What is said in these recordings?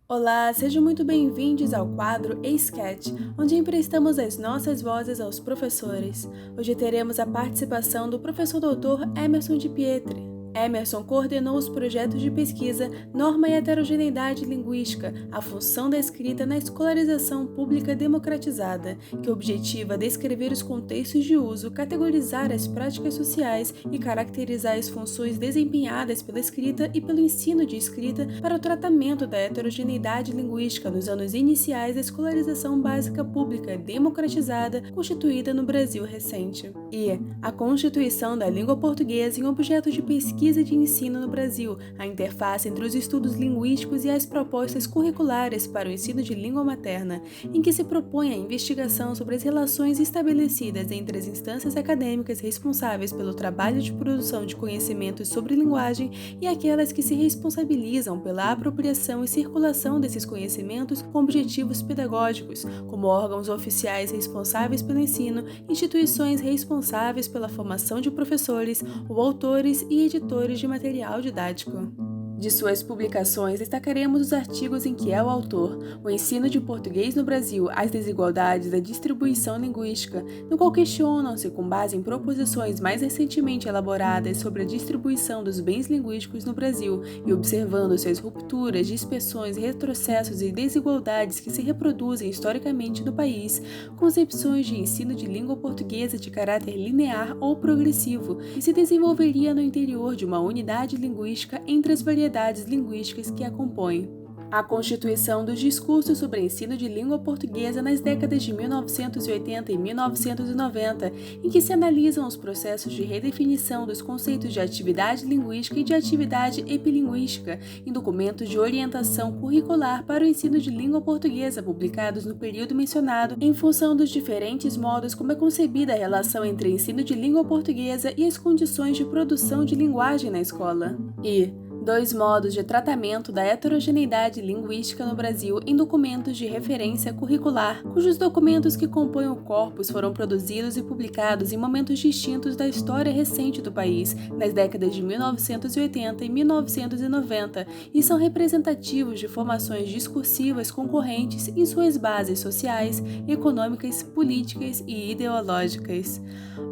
Olá, sejam muito bem-vindos ao quadro Sketch, onde emprestamos as nossas vozes aos professores. Hoje teremos a participação do professor doutor Emerson de Pietri. Emerson coordenou os projetos de pesquisa Norma e Heterogeneidade Linguística, a função da escrita na escolarização pública democratizada, que objetiva descrever os contextos de uso, categorizar as práticas sociais e caracterizar as funções desempenhadas pela escrita e pelo ensino de escrita para o tratamento da heterogeneidade linguística nos anos iniciais da escolarização básica pública democratizada constituída no Brasil recente. E a constituição da língua portuguesa em objeto de pesquisa de ensino no Brasil, a interface entre os estudos linguísticos e as propostas curriculares para o ensino de língua materna, em que se propõe a investigação sobre as relações estabelecidas entre as instâncias acadêmicas responsáveis pelo trabalho de produção de conhecimentos sobre linguagem e aquelas que se responsabilizam pela apropriação e circulação desses conhecimentos com objetivos pedagógicos, como órgãos oficiais responsáveis pelo ensino, instituições responsáveis pela formação de professores ou autores e editores de material didático. De suas publicações, destacaremos os artigos em que é o autor, o ensino de português no Brasil, as desigualdades da distribuição linguística, no qual questionam-se com base em proposições mais recentemente elaboradas sobre a distribuição dos bens linguísticos no Brasil e observando-se as rupturas, dispersões, retrocessos e desigualdades que se reproduzem historicamente no país, concepções de ensino de língua portuguesa de caráter linear ou progressivo, que se desenvolveria no interior de uma unidade linguística entre as variedades linguísticas que a compõem. A constituição dos discursos sobre ensino de língua portuguesa nas décadas de 1980 e 1990, em que se analisam os processos de redefinição dos conceitos de atividade linguística e de atividade epilinguística, em documentos de orientação curricular para o ensino de língua portuguesa publicados no período mencionado, em função dos diferentes modos como é concebida a relação entre ensino de língua portuguesa e as condições de produção de linguagem na escola. E 2 modos de tratamento da heterogeneidade linguística no Brasil em documentos de referência curricular, cujos documentos que compõem o corpus foram produzidos e publicados em momentos distintos da história recente do país, nas décadas de 1980 e 1990, e são representativos de formações discursivas concorrentes em suas bases sociais, econômicas, políticas e ideológicas.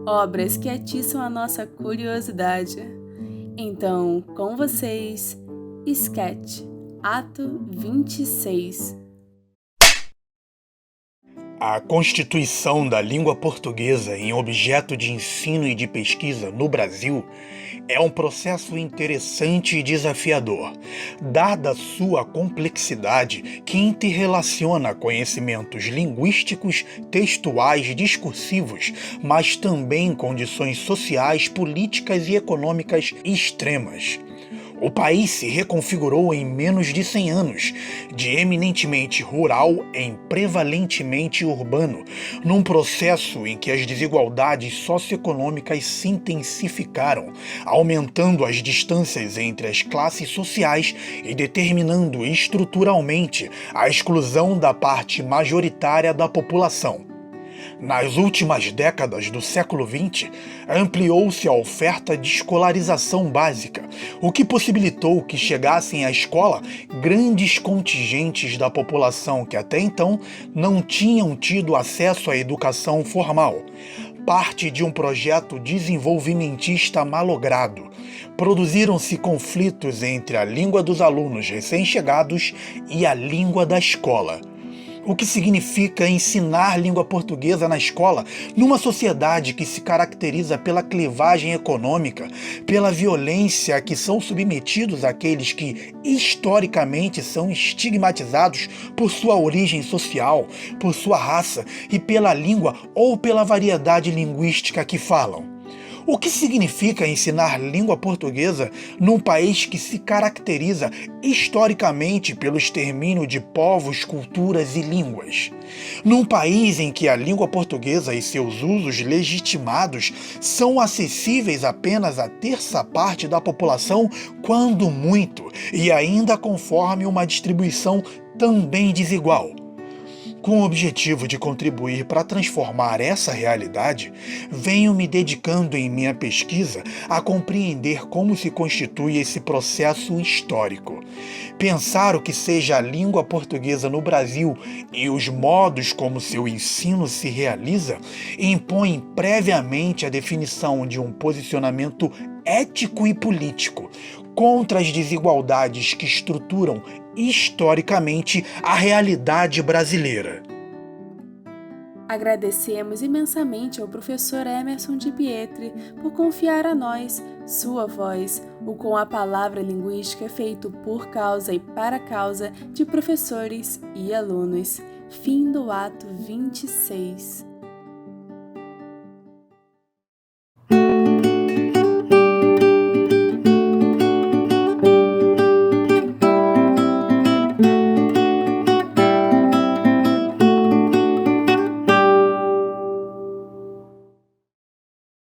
Obras que atiçam a nossa curiosidade. Então, com vocês, Sketch, Ato 26. A constituição da língua portuguesa em objeto de ensino e de pesquisa no Brasil é um processo interessante e desafiador, dada sua complexidade que interrelaciona conhecimentos linguísticos, textuais, discursivos, mas também condições sociais, políticas e econômicas extremas. O país se reconfigurou em menos de 100 anos, de eminentemente rural em prevalentemente urbano, num processo em que as desigualdades socioeconômicas se intensificaram, aumentando as distâncias entre as classes sociais e determinando estruturalmente a exclusão da parte majoritária da população. Nas últimas décadas do século XX, ampliou-se a oferta de escolarização básica, o que possibilitou que chegassem à escola grandes contingentes da população que até então não tinham tido acesso à educação formal, parte de um projeto desenvolvimentista malogrado. Produziram-se conflitos entre a língua dos alunos recém-chegados e a língua da escola. O que significa ensinar língua portuguesa na escola numa sociedade que se caracteriza pela clivagem econômica, pela violência a que são submetidos aqueles que historicamente são estigmatizados por sua origem social, por sua raça e pela língua ou pela variedade linguística que falam. O que significa ensinar língua portuguesa num país que se caracteriza historicamente pelo extermínio de povos, culturas e línguas? Num país em que a língua portuguesa e seus usos legitimados são acessíveis apenas a terça parte da população, quando muito, e ainda conforme uma distribuição também desigual. Com o objetivo de contribuir para transformar essa realidade, venho me dedicando em minha pesquisa a compreender como se constitui esse processo histórico. Pensar o que seja a língua portuguesa no Brasil e os modos como seu ensino se realiza impõe previamente a definição de um posicionamento ético e político contra as desigualdades que estruturam historicamente a realidade brasileira. Agradecemos imensamente ao professor Emerson de Pietri por confiar a nós sua voz, o Com a Palavra Linguística feito por causa e para causa de professores e alunos. Fim do ato 26.